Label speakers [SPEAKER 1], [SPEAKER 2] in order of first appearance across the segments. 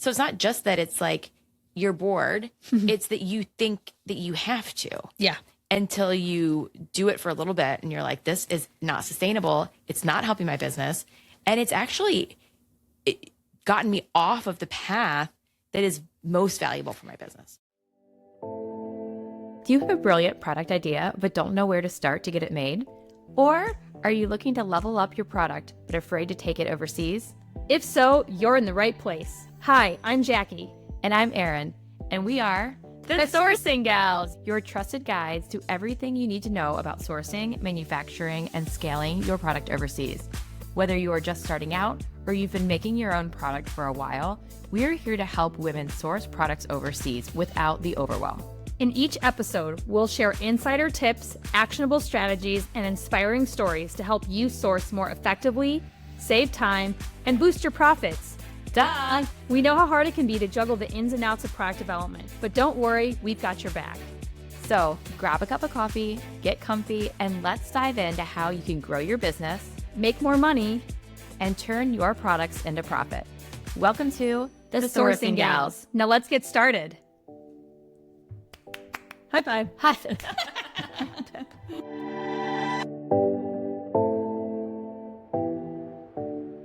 [SPEAKER 1] So it's not just that it's like you're bored. It's that you think that you have to.
[SPEAKER 2] Yeah.
[SPEAKER 1] Until you do it for a little bit and you're like, this is not sustainable. It's not helping my business. And it's actually gotten me off of the path that is most valuable for my business.
[SPEAKER 3] Do you have a brilliant product idea but don't know where to start to get it made? Or are you looking to level up your product but afraid to take it overseas?
[SPEAKER 2] If so, you're in the right place. Hi, I'm Jackie.
[SPEAKER 3] And I'm Erin, and we are
[SPEAKER 2] The Sourcing Gals.
[SPEAKER 3] your trusted guides to everything you need to know about sourcing, manufacturing, and scaling your product overseas. Whether you are just starting out or you've been making your own product for a while, we are here to help women source products overseas without the overwhelm.
[SPEAKER 2] In each episode, we'll share insider tips, actionable strategies, and inspiring stories to help you source more effectively, save time, and boost your profits. Duh! We know how hard it can be to juggle the ins and outs of product development, but don't worry, we've got your back.
[SPEAKER 3] So grab a cup of coffee, get comfy, and let's dive into how you can grow your business,
[SPEAKER 2] Make more money.
[SPEAKER 3] and turn your products into profit. Welcome to
[SPEAKER 2] The Sourcing Gals. Now let's get started. High five.
[SPEAKER 3] Hi.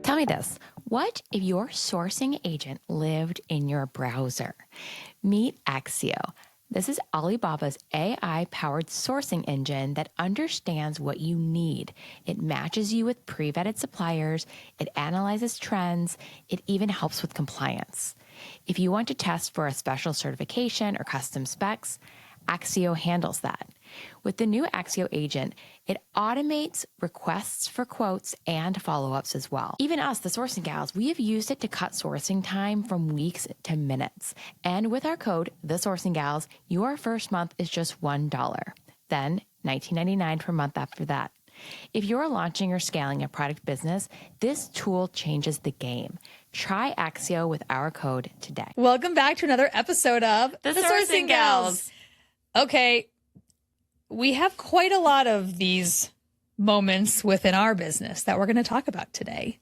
[SPEAKER 3] Tell me this. What if your sourcing agent lived in your browser? Meet Axio. This is Alibaba's AI-powered sourcing engine that understands what you need. It matches you with pre-vetted suppliers. It analyzes trends. It even helps with compliance. If you want to test for a special certification or custom specs, Axio handles that. With the new Axio agent, it automates requests for quotes and follow-ups as well. Even us, the Sourcing Gals, we have used it to cut sourcing time from weeks to minutes. And with our code, the Sourcing Gals, your first month is just $1. Then $19.99 per month after that. If you're launching or scaling a product business, this tool changes the game. Try Axio with our code today.
[SPEAKER 2] Welcome back to another episode of
[SPEAKER 3] The Sourcing Gals.
[SPEAKER 2] Okay, we have quite a lot of these moments within our business that we're going to talk about today.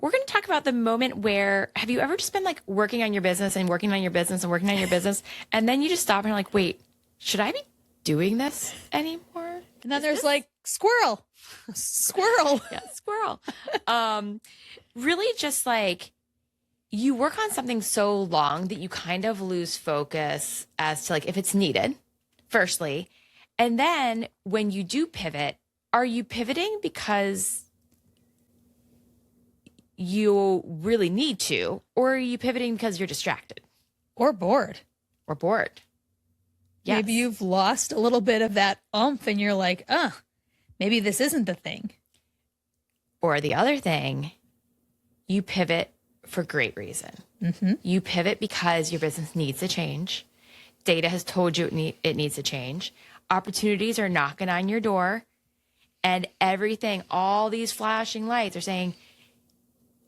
[SPEAKER 1] We're going to talk about the moment where, have you ever just been like working on your business and working on your business and working on your business, and then you just stop and you're like, wait, should I be doing this anymore?
[SPEAKER 2] And then there's like squirrel.
[SPEAKER 1] Yeah, squirrel. Really just like you work on something so long that you kind of lose focus as to like if it's needed, firstly. And then when you do pivot, are you pivoting because you really need to, or are you pivoting because you're distracted
[SPEAKER 2] Or bored.
[SPEAKER 1] or bored? Yes.
[SPEAKER 2] Maybe you've lost a little bit of that oomph and you're like, maybe this isn't the thing.
[SPEAKER 1] Or the other thing, you pivot for great reason. You pivot because your business needs to change. Data has told you it needs to change. Opportunities are knocking on your door, and everything, all these flashing lights are saying,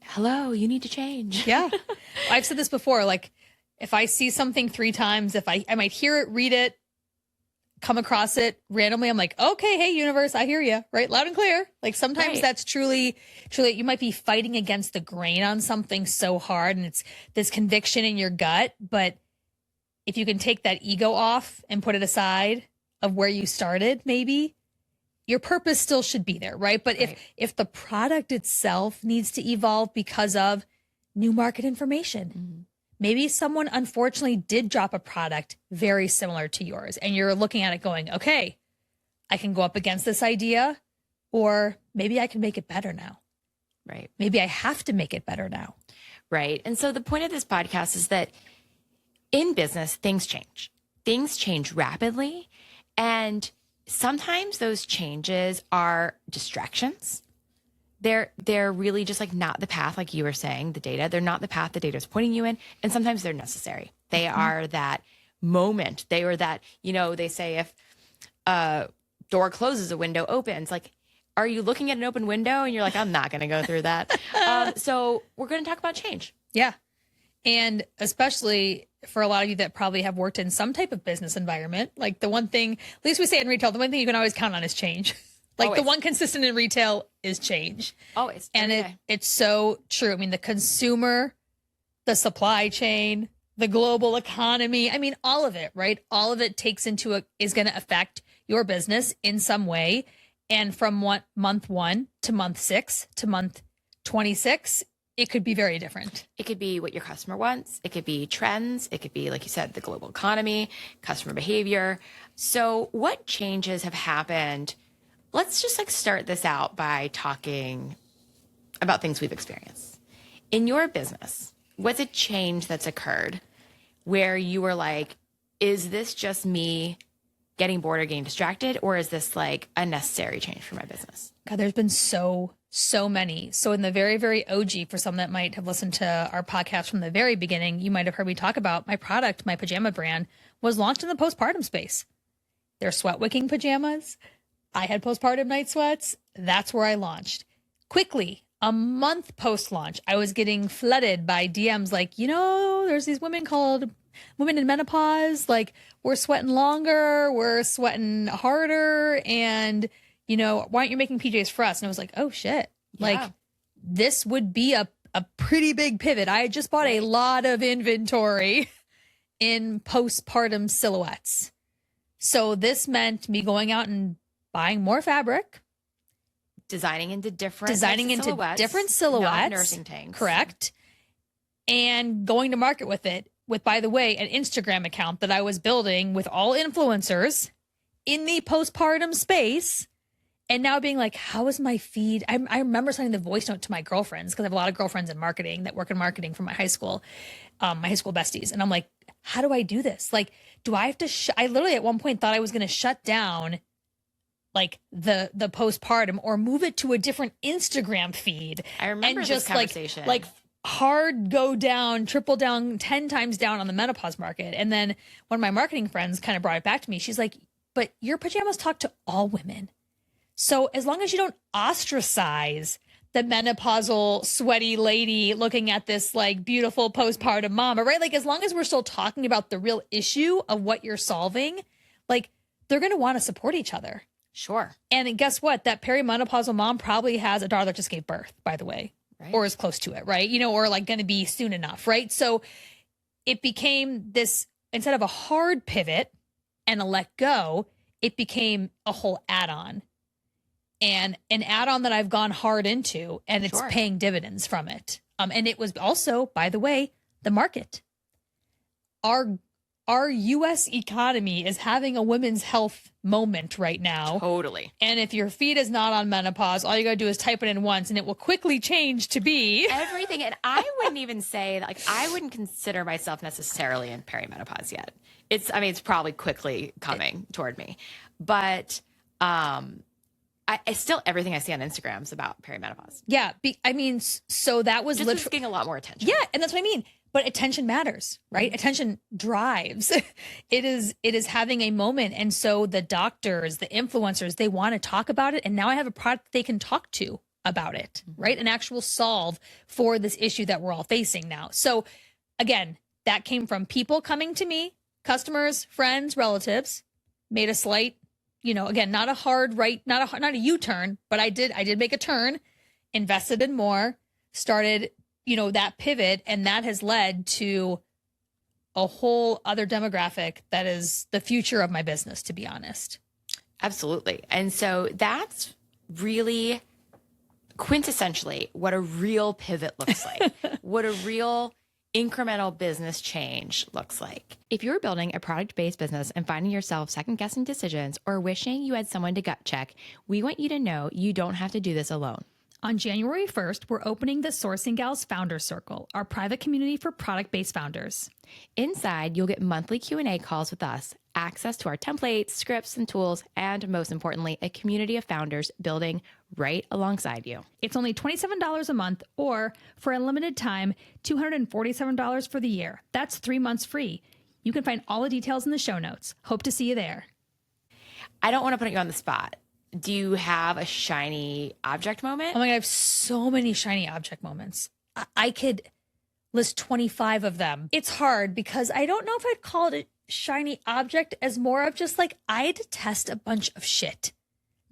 [SPEAKER 1] hello, you need to change.
[SPEAKER 2] Yeah. I've said this before, like if I see something 3 times, if I might hear it, read it, come across it randomly, I'm like, okay, hey universe, I hear you, right? Loud and clear. Like sometimes
[SPEAKER 1] Right.
[SPEAKER 2] that's truly, you might be fighting against the grain on something so hard and it's this conviction in your gut. But if you can take that ego off and put it aside of where you started, maybe your purpose still should be there, right? But
[SPEAKER 1] Right.
[SPEAKER 2] if the product itself needs to evolve because of new market information, maybe someone unfortunately did drop a product very similar to yours and you're looking at it going, okay, I can go up against this idea, or maybe I can make it better now.
[SPEAKER 1] Right.
[SPEAKER 2] Maybe I have to make it better now.
[SPEAKER 1] Right. And so the point of this podcast is that in business, things change. Things change rapidly. And sometimes those changes are distractions. They're really just like not the path, like you were saying, the data. They're not the path the data is pointing you in. And sometimes they're necessary. They are that moment. They are that, they say if a door closes, a window opens. Like, are you looking at an open window and you're like, I'm not going to go through that. So we're going to talk about change.
[SPEAKER 2] Yeah. And especially for a lot of you that probably have worked in some type of business environment, like the one thing, at least we say in retail, the one thing you can always count on is change. Like
[SPEAKER 1] Always.
[SPEAKER 2] the one consistent in retail is change.
[SPEAKER 1] Always.
[SPEAKER 2] And
[SPEAKER 1] Every day.
[SPEAKER 2] it's so true. I mean, the consumer the supply chain, the global economy. I mean, all of it, right? All of it is going to affect your business in some way. And from month 1 to month 6 to month 26, it could be very different.
[SPEAKER 1] It could be what your customer wants. It could be trends. It could be, like you said, the global economy, customer behavior. So what changes have happened? Let's just start this out by talking about things we've experienced. In your business, what's a change that's occurred where you were like, is this just me getting bored or getting distracted, or is this a necessary change for my business?
[SPEAKER 2] God, there's been so many. So in the very, very OG, for some that might have listened to our podcast from the very beginning, you might have heard me talk about my product, my pajama brand, was launched in the postpartum space. They're sweat wicking pajamas. I had postpartum night sweats. That's where I launched. Quickly, a month post-launch, I was getting flooded by DMs there's these women called women in menopause. We're sweating longer, we're sweating harder, and, why aren't you making PJs for us? And I was like, oh, shit.
[SPEAKER 1] Yeah.
[SPEAKER 2] This would be a pretty big pivot. I had just bought a lot of inventory in postpartum silhouettes. So this meant me going out and buying more fabric,
[SPEAKER 1] Designing into different
[SPEAKER 2] silhouettes,
[SPEAKER 1] not nursing tanks.
[SPEAKER 2] Correct. And going to market with it with, by the way, an Instagram account that I was building with all influencers in the postpartum space. And now being like, how is my feed? I remember sending the voice note to my girlfriends, because I have a lot of girlfriends in marketing that work in marketing from my high school besties. And I'm like, how do I do this? Do I have to, I literally at one point thought I was going to shut down the postpartum or move it to a different Instagram feed.
[SPEAKER 1] I remember
[SPEAKER 2] and
[SPEAKER 1] this
[SPEAKER 2] just
[SPEAKER 1] conversation.
[SPEAKER 2] Hard go down, triple down, 10 times down on the menopause market. And then one of my marketing friends kind of brought it back to me. She's like, but your pajamas talk to all women. So as long as you don't ostracize the menopausal sweaty lady looking at this beautiful postpartum mama, right? As long as we're still talking about the real issue of what you're solving, they're going to want to support each other.
[SPEAKER 1] Sure.
[SPEAKER 2] And guess what? That perimenopausal mom probably has a daughter that just gave birth, by the way,
[SPEAKER 1] right.
[SPEAKER 2] Or is close to it, right? Or going to be soon enough, right? So it became this, instead of a hard pivot and a let go, it became a whole add-on, and an add-on that I've gone hard into, and it's
[SPEAKER 1] Sure.
[SPEAKER 2] paying dividends from it. And it was also, by the way, the market. Our U.S. economy is having a women's health moment right now.
[SPEAKER 1] Totally.
[SPEAKER 2] And if your feed is not on menopause, all you got to do is type it in once and it will quickly change to be
[SPEAKER 1] everything. And I wouldn't even say that, I wouldn't consider myself necessarily in perimenopause yet. It's probably quickly coming toward me. But I still, everything I see on Instagram is about perimenopause.
[SPEAKER 2] Yeah. So that was
[SPEAKER 1] Just
[SPEAKER 2] literally
[SPEAKER 1] getting a lot more attention.
[SPEAKER 2] Yeah. And that's what I mean. But attention matters, right? Attention drives. It is having a moment. And so the doctors, the influencers, they want to talk about it. And now I have a product they can talk to about it, right? An actual solve for this issue that we're all facing now. So again, that came from people coming to me, customers, friends, relatives, made a slight, again, not a hard right, not a U-turn, but I did make a turn, invested in more, started that pivot, and that has led to a whole other demographic that is the future of my business, to be honest.
[SPEAKER 1] Absolutely. And so that's really quintessentially what a real pivot looks like, what a real incremental business change looks like. If you're building a product-based business and finding yourself second-guessing decisions or wishing you had someone to gut check, we want you to know you don't have to do this alone.
[SPEAKER 2] On January 1st, we're opening the Sourcing Gals Founder Circle, our private community for product-based founders.
[SPEAKER 3] Inside, you'll get monthly Q&A calls with us, access to our templates, scripts, and tools, and most importantly, a community of founders building right alongside you.
[SPEAKER 2] It's only $27 a month, or for a limited time, $247 for the year. That's 3 months free. You can find all the details in the show notes. Hope to see you there.
[SPEAKER 1] I don't want to put you on the spot. Do you have a shiny object moment?
[SPEAKER 2] Oh my God, I have so many shiny object moments. I could list 25 of them. It's hard because I don't know if I'd call it a shiny object as more of just I had to test a bunch of shit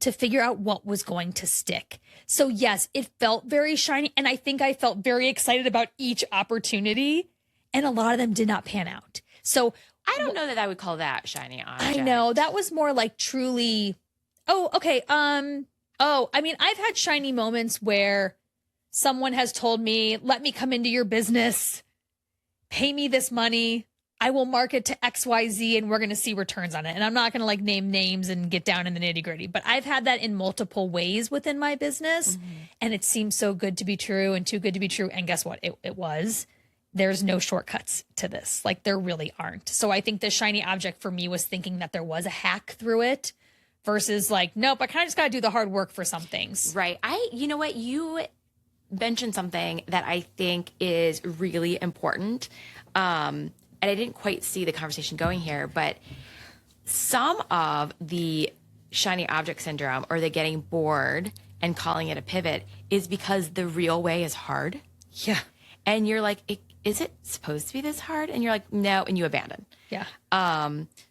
[SPEAKER 2] to figure out what was going to stick. So yes, it felt very shiny. And I think I felt very excited about each opportunity. And a lot of them did not pan out. So
[SPEAKER 1] I don't know that I would call that shiny object.
[SPEAKER 2] I know that was more like truly, oh, okay. I mean, I've had shiny moments where someone has told me, let me come into your business, pay me this money. I will market to XYZ and we're going to see returns on it. And I'm not going to like name names and get down in the nitty gritty, but I've had that in multiple ways within my business. And it seems so good to be true and too good to be true. And guess what? It was. There's no shortcuts to this. Like there really aren't. So I think the shiny object for me was thinking that there was a hack through it versus like, nope, I kind of just got to do the hard work for some things.
[SPEAKER 1] Right. You know what? You mentioned something that I think is really important. And I didn't quite see the conversation going here, but some of the shiny object syndrome or the getting bored and calling it a pivot is because the real way is hard.
[SPEAKER 2] Yeah.
[SPEAKER 1] And you're like, is it supposed to be this hard? And you're like, no, and you abandon.
[SPEAKER 2] Yeah.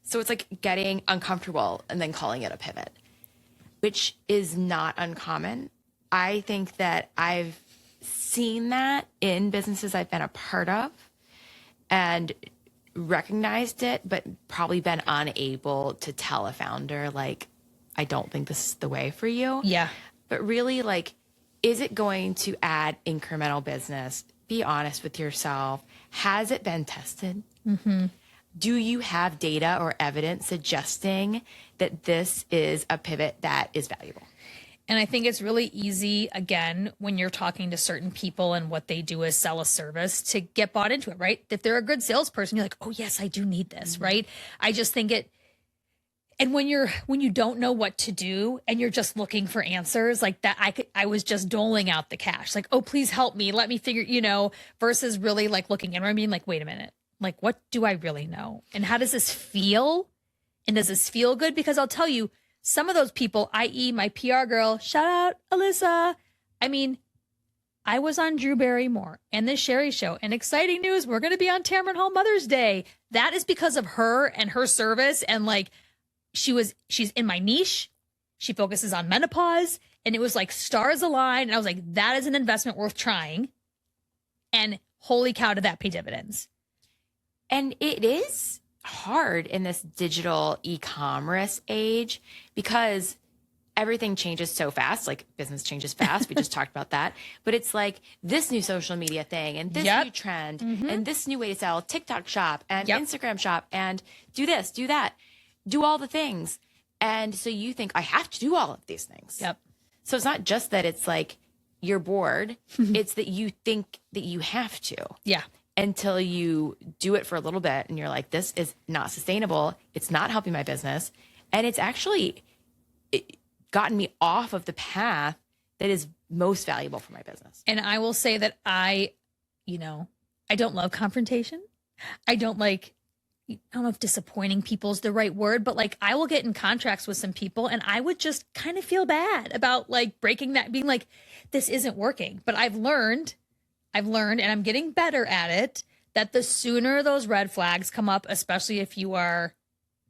[SPEAKER 1] So it's like getting uncomfortable and then calling it a pivot, which is not uncommon. I think that I've seen that in businesses I've been a part of and recognized it, but probably been unable to tell a founder, like, I don't think this is the way for you.
[SPEAKER 2] Yeah.
[SPEAKER 1] But really, like, is it going to add incremental business? Be honest with yourself. Has it been tested? Do you have data or evidence suggesting that this is a pivot that is valuable?
[SPEAKER 2] And I think it's really easy, again, when you're talking to certain people and what they do is sell a service to get bought into it, right? If they're a good salesperson, you're like, oh, yes, I do need this, right? I just think it. And when you don't know what to do and you're just looking for answers like that, I was just doling out the cash, like, oh, please help me. Let me figure, versus really like looking in. I mean, like, wait a minute, like, what do I really know? And how does this feel? And does this feel good? Because I'll tell you, some of those people, i.e. my PR girl, shout out Alyssa. I mean, I was on Drew Barrymore and the Sherry Show, and exciting news, we're going to be on Tamron Hall Mother's Day. That is because of her and her service. And like, she's in my niche. She focuses on menopause, and it was like stars aligned. And I was like, that is an investment worth trying. And holy cow, did that pay dividends.
[SPEAKER 1] And it is hard in this digital e-commerce age because everything changes so fast. Like business changes fast. We just talked about that. But it's like this new social media thing and this new trend and this new way to sell, TikTok shop and Instagram shop and do this, do that, do all the things. And so you think I have to do all of these things.
[SPEAKER 2] Yep.
[SPEAKER 1] So it's not just that it's like you're bored. It's that you think that you have to.
[SPEAKER 2] Yeah.
[SPEAKER 1] Until you do it for a little bit and you're like, this is not sustainable. It's not helping my business. And it's actually gotten me off of the path that is most valuable for my business.
[SPEAKER 2] And I will say that I don't love confrontation. I don't know if disappointing people is the right word, but like I will get in contracts with some people and I would just kind of feel bad about like breaking that, being like, this isn't working. But I've learned, and I'm getting better at it, that the sooner those red flags come up, especially if you are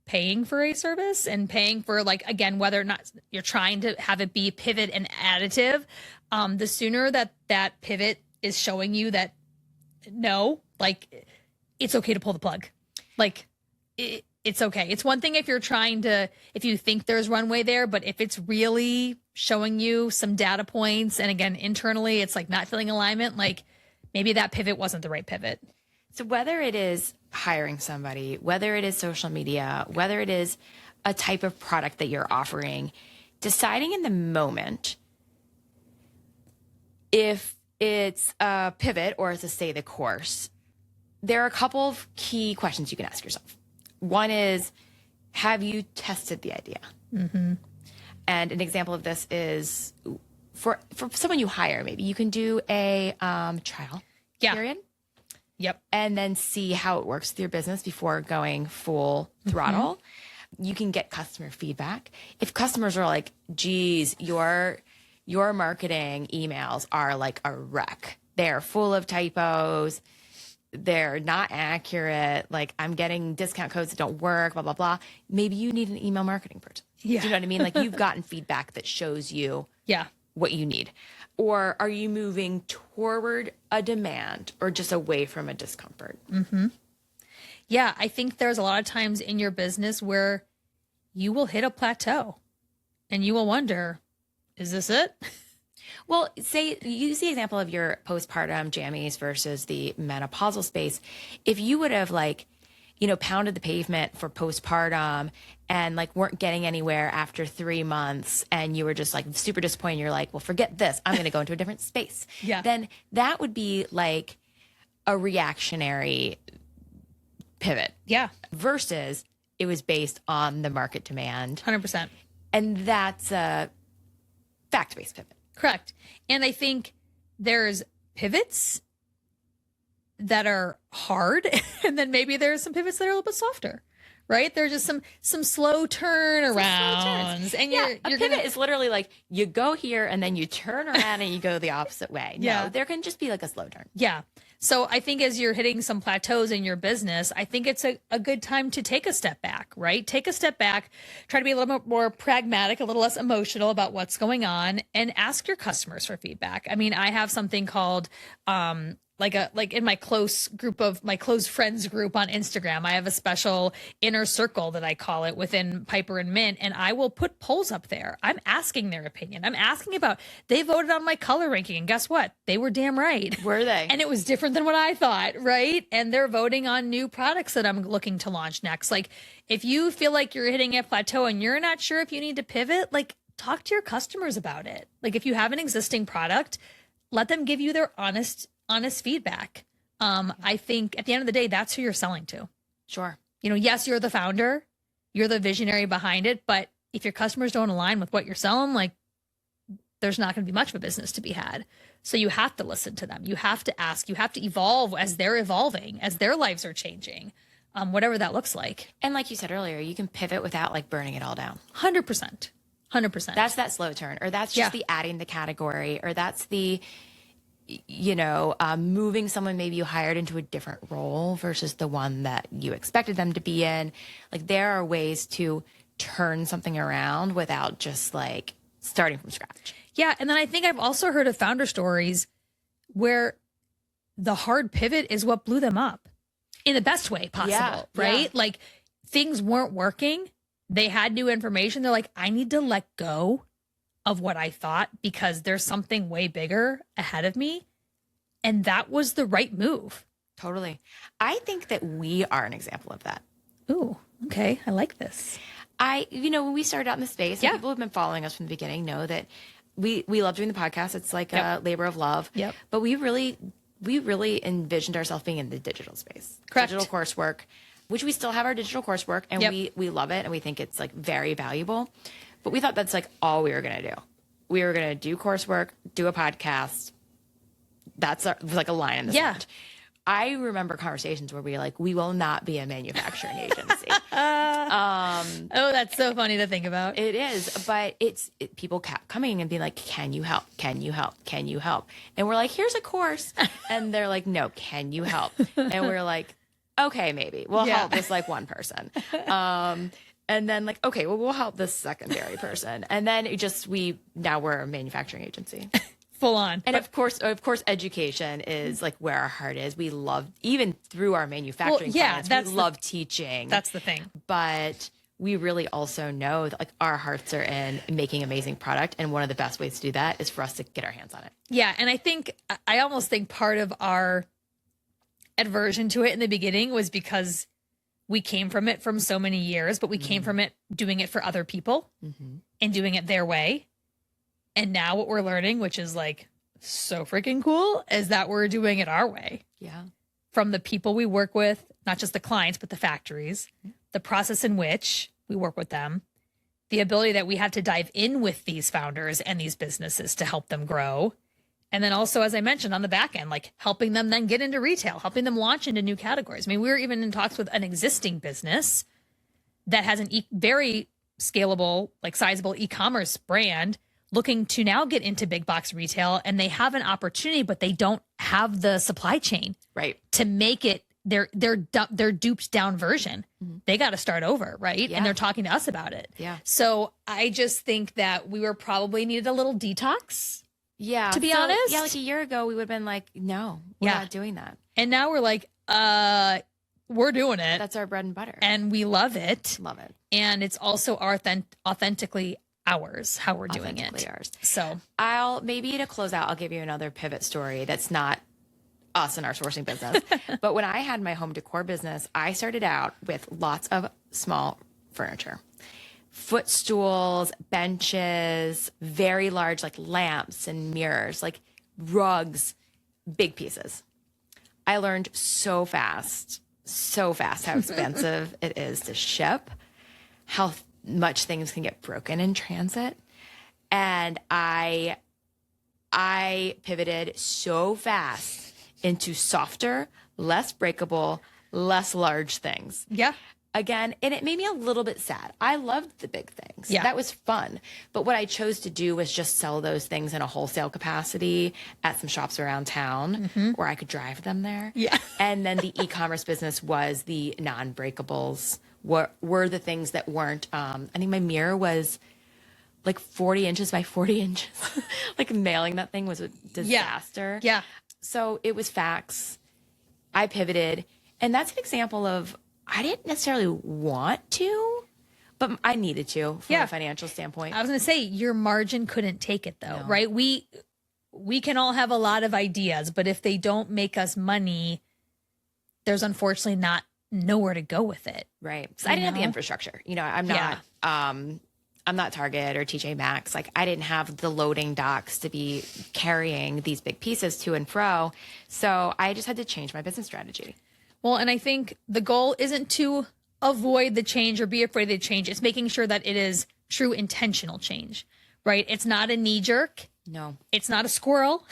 [SPEAKER 2] paying for a service and paying for like, again, whether or not you're trying to have it be pivot and additive, the sooner that pivot is showing you that no, like it's okay to pull the plug. Like it's okay. It's one thing if if you think there's runway there, but if it's really showing you some data points and again, internally, it's like not feeling alignment, like maybe that pivot wasn't the right pivot.
[SPEAKER 1] So whether it is hiring somebody, whether it is social media, whether it is a type of product that you're offering, deciding in the moment if it's a pivot or it's a stay the course, there are a couple of key questions you can ask yourself. One is, have you tested the idea? And an example of this is for someone you hire, maybe you can do a trial period.
[SPEAKER 2] Yep.
[SPEAKER 1] And then see how it works with your business before going full throttle. You can get customer feedback. If customers are like, geez, your marketing emails are like a wreck. They're full of typos. they're not accurate. Like I'm getting discount codes that don't work, blah, blah, blah. Maybe you need an email marketing person.
[SPEAKER 2] Yeah.
[SPEAKER 1] Do you know what I mean? Like you've gotten feedback that shows you
[SPEAKER 2] Yeah.
[SPEAKER 1] what you need. Or are you moving toward a demand or just away from a discomfort?
[SPEAKER 2] Yeah. I think there's a lot of times in your business where you will hit a plateau and you will wonder, is this it?
[SPEAKER 1] Well, say use the example of your postpartum jammies versus the menopausal space. If you would have like, you know, pounded the pavement for postpartum and like weren't getting anywhere after 3 months and you were just like super disappointed, you're like, well, forget this. I'm going to go into a different space.
[SPEAKER 2] Yeah.
[SPEAKER 1] Then that would be like a reactionary pivot
[SPEAKER 2] Yeah.
[SPEAKER 1] versus it was based on the market demand.
[SPEAKER 2] 100%.
[SPEAKER 1] And that's a fact-based pivot.
[SPEAKER 2] Correct. And I think there's pivots that are hard, and then maybe there's some pivots that are a little bit softer, right? There's just some slow turnarounds. And
[SPEAKER 1] Yeah,
[SPEAKER 2] you're
[SPEAKER 1] a pivot
[SPEAKER 2] gonna,
[SPEAKER 1] is literally like you go here and then you turn around and you go the opposite way. No,
[SPEAKER 2] Yeah.
[SPEAKER 1] there can just be like a slow turn.
[SPEAKER 2] yeah. So I think as you're hitting some plateaus in your business, I think it's a good time to take a step back, right? Take a step back, try to be a little bit more pragmatic, a little less emotional about what's going on, and ask your customers for feedback. I mean, I have something called like in my close friends group on Instagram, I have a special inner circle that I call it within Piper and Mint, and I will put polls up there. I'm asking their opinion. I'm asking about, they voted on my color ranking, and guess what? They were damn right.
[SPEAKER 1] Were they?
[SPEAKER 2] And it was different than what I thought, right? And they're voting on new products that I'm looking to launch next. Like if you feel like you're hitting a plateau and you're not sure if you need to pivot, like talk to your customers about it. Like if you have an existing product, let them give you their honest feedback. I think at the end of the day, that's who you're selling to.
[SPEAKER 1] Sure.
[SPEAKER 2] You know, yes, you're the founder, you're the visionary behind it, but if your customers don't align with what you're selling, like there's not going to be much of a business to be had. So you have to listen to them. You have to ask, you have to evolve as they're evolving, as their lives are changing, whatever that looks like.
[SPEAKER 1] And like you said earlier, you can pivot without like burning it all down.
[SPEAKER 2] 100%. 100%.
[SPEAKER 1] That's that slow turn, or that's just the adding the category, or that's the, you know, moving someone maybe you hired into a different role versus the one that you expected them to be in. Like there are ways to turn something around without just like starting from scratch.
[SPEAKER 2] Yeah. And then I think I've also heard of founder stories where the hard pivot is what blew them up in the best way possible, right?
[SPEAKER 1] Yeah.
[SPEAKER 2] Like things weren't working. They had new information. They're like, I need to let go of what I thought because there's something way bigger ahead of me. And that was the right move.
[SPEAKER 1] Totally. I think that we are an example of that.
[SPEAKER 2] Ooh, okay. I like this.
[SPEAKER 1] You know, when we started out in the space, and
[SPEAKER 2] Yeah.
[SPEAKER 1] people who've been following us from the beginning know that we love doing the podcast. It's like a labor of love.
[SPEAKER 2] Yep.
[SPEAKER 1] But we really envisioned ourselves being in the digital space.
[SPEAKER 2] Correct.
[SPEAKER 1] Digital coursework, which we still have our digital coursework, and
[SPEAKER 2] Yep.
[SPEAKER 1] we love it, and we think it's like very valuable. But we thought that's like all we were going to do. We were going to do coursework, do a podcast. That's like a line in the
[SPEAKER 2] Yeah.
[SPEAKER 1] sand. I remember conversations where we were like, we will not be a manufacturing agency.
[SPEAKER 2] Oh, that's so funny to think about.
[SPEAKER 1] It is, but people kept coming and being like, can you help? Can you help? Can you help? And we're like, here's a course. And they're like, no, can you help? And we're like, okay, maybe we'll
[SPEAKER 2] Yeah.
[SPEAKER 1] help this like one person. And then like, okay, well, we'll help this secondary person. And then now we're a manufacturing agency.
[SPEAKER 2] Full on.
[SPEAKER 1] And of course, education is like where our heart is. We love, even through our manufacturing clients, we love teaching.
[SPEAKER 2] That's the thing.
[SPEAKER 1] But we really also know that like our hearts are in making amazing product. And one of the best ways to do that is for us to get our hands on it.
[SPEAKER 2] Yeah. And I almost think part of our aversion to it in the beginning was because we came from it from so many years, but we came from it doing it for other people and doing it their way. And now what we're learning, which is like so freaking cool, is that we're doing it our way.
[SPEAKER 1] Yeah.
[SPEAKER 2] From the people we work with, not just the clients, but the factories, the process in which we work with them, the ability that we have to dive in with these founders and these businesses to help them grow. And then also, as I mentioned, on the back end, like helping them then get into retail, helping them launch into new categories. I mean, we were even in talks with an existing business that has an very scalable, like sizable e-commerce brand looking to now get into big box retail, and they have an opportunity, but they don't have the supply chain
[SPEAKER 1] Right.
[SPEAKER 2] to make it their duped down version. They got to start over, right?
[SPEAKER 1] Yeah.
[SPEAKER 2] And they're talking to us about it.
[SPEAKER 1] Yeah.
[SPEAKER 2] So I just think that we were probably needed a little detox.
[SPEAKER 1] Yeah.
[SPEAKER 2] To be honest?
[SPEAKER 1] Yeah, like a year ago, we would have been like, no, we're
[SPEAKER 2] Yeah.
[SPEAKER 1] not doing that.
[SPEAKER 2] And now we're like, we're doing it.
[SPEAKER 1] That's our bread and butter.
[SPEAKER 2] And we love it.
[SPEAKER 1] Love it.
[SPEAKER 2] And it's also authentically ours, how we're doing
[SPEAKER 1] Authentically
[SPEAKER 2] it.
[SPEAKER 1] ours.
[SPEAKER 2] So
[SPEAKER 1] Maybe to close out, I'll give you another pivot story that's not us in our sourcing business. But when I had my home decor business, I started out with lots of small furniture. Footstools, benches, very large like lamps and mirrors, like rugs, big pieces. I learned so fast how expensive it is to ship, how much things can get broken in transit. And I pivoted so fast into softer, less breakable, less large things.
[SPEAKER 2] yeah.
[SPEAKER 1] Again, and it made me a little bit sad. I loved the big things.
[SPEAKER 2] Yeah.
[SPEAKER 1] That was fun. But what I chose to do was just sell those things in a wholesale capacity at some shops around town where I could drive them there.
[SPEAKER 2] Yeah.
[SPEAKER 1] And then the e-commerce business was the non-breakables, were the things that weren't, I think my mirror was like 40 inches by 40 inches. Like mailing that thing was a disaster.
[SPEAKER 2] Yeah.
[SPEAKER 1] So it was facts. I pivoted. And that's an example of, I didn't necessarily want to, but I needed to from a financial standpoint.
[SPEAKER 2] I was going to say your margin couldn't take it though, right? We can all have a lot of ideas, but if they don't make us money, there's unfortunately nowhere to go with it.
[SPEAKER 1] Right. So I didn't have the infrastructure. I'm not I'm not Target or TJ Maxx. Like I didn't have the loading docks to be carrying these big pieces to and fro. So I just had to change my business strategy.
[SPEAKER 2] Well, and I think the goal isn't to avoid the change or be afraid of the change. It's making sure that it is true intentional change, right? It's not a knee jerk.
[SPEAKER 1] No.
[SPEAKER 2] It's not a squirrel.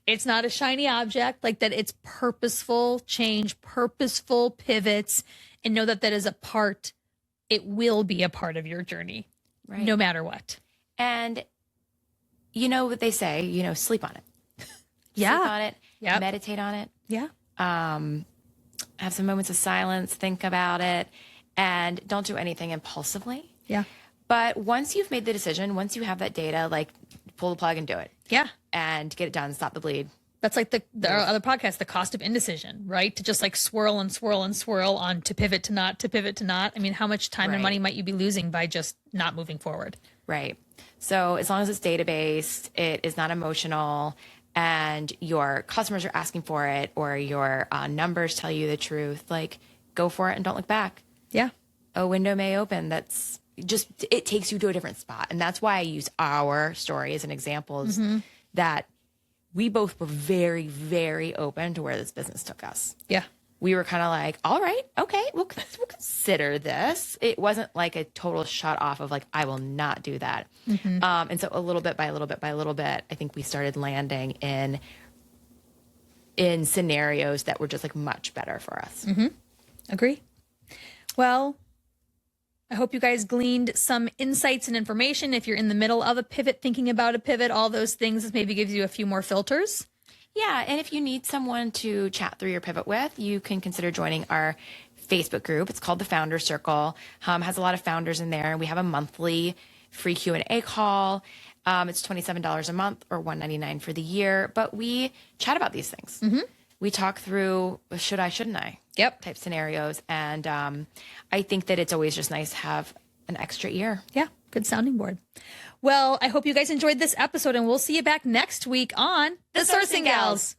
[SPEAKER 2] It's not a shiny object. Like that it's purposeful change, purposeful pivots, and know that is a part, it will be a part of your journey,
[SPEAKER 1] Right.
[SPEAKER 2] no matter what.
[SPEAKER 1] And you know what they say, sleep on it.
[SPEAKER 2] Yeah.
[SPEAKER 1] Sleep on it.
[SPEAKER 2] Yep.
[SPEAKER 1] Meditate on it.
[SPEAKER 2] Yeah.
[SPEAKER 1] Have some moments of silence, think about it, and don't do anything impulsively.
[SPEAKER 2] Yeah.
[SPEAKER 1] But once you've made the decision, once you have that data, like pull the plug and do it.
[SPEAKER 2] Yeah.
[SPEAKER 1] And get it done, stop the bleed.
[SPEAKER 2] That's like the other podcast, the cost of indecision, right? To just like swirl and swirl and swirl on to pivot to not, to pivot to not. I mean, how much time and money might you be losing by just not moving forward?
[SPEAKER 1] Right. So as long as it's data-based, it is not emotional, and your customers are asking for it, or your numbers tell you the truth, like go for it and don't look back.
[SPEAKER 2] Yeah.
[SPEAKER 1] A window may open. That's just, it takes you to a different spot. And that's why I use our story as an example, is that we both were very, very open to where this business took us.
[SPEAKER 2] Yeah.
[SPEAKER 1] We were kind of like, all right, okay, we'll consider this. It wasn't like a total shut off of like, I will not do that. And so a little bit by little bit by little bit, I think we started landing in scenarios that were just like much better for us.
[SPEAKER 2] Agree. Well, I hope you guys gleaned some insights and information. If you're in the middle of a pivot, thinking about a pivot, all those things, this maybe gives you a few more filters.
[SPEAKER 1] Yeah, and if you need someone to chat through your pivot with, you can consider joining our Facebook group. It's called the Founder Circle. Has a lot of founders in there. We have a monthly free Q&A call. It's $27 a month or $199 for the year. But we chat about these things. We talk through should I, shouldn't I?
[SPEAKER 2] Yep.
[SPEAKER 1] Type scenarios. And I think that it's always just nice to have an extra ear.
[SPEAKER 2] Yeah. Good sounding board. Well, I hope you guys enjoyed this episode, and we'll see you back next week on The Sourcing Gals.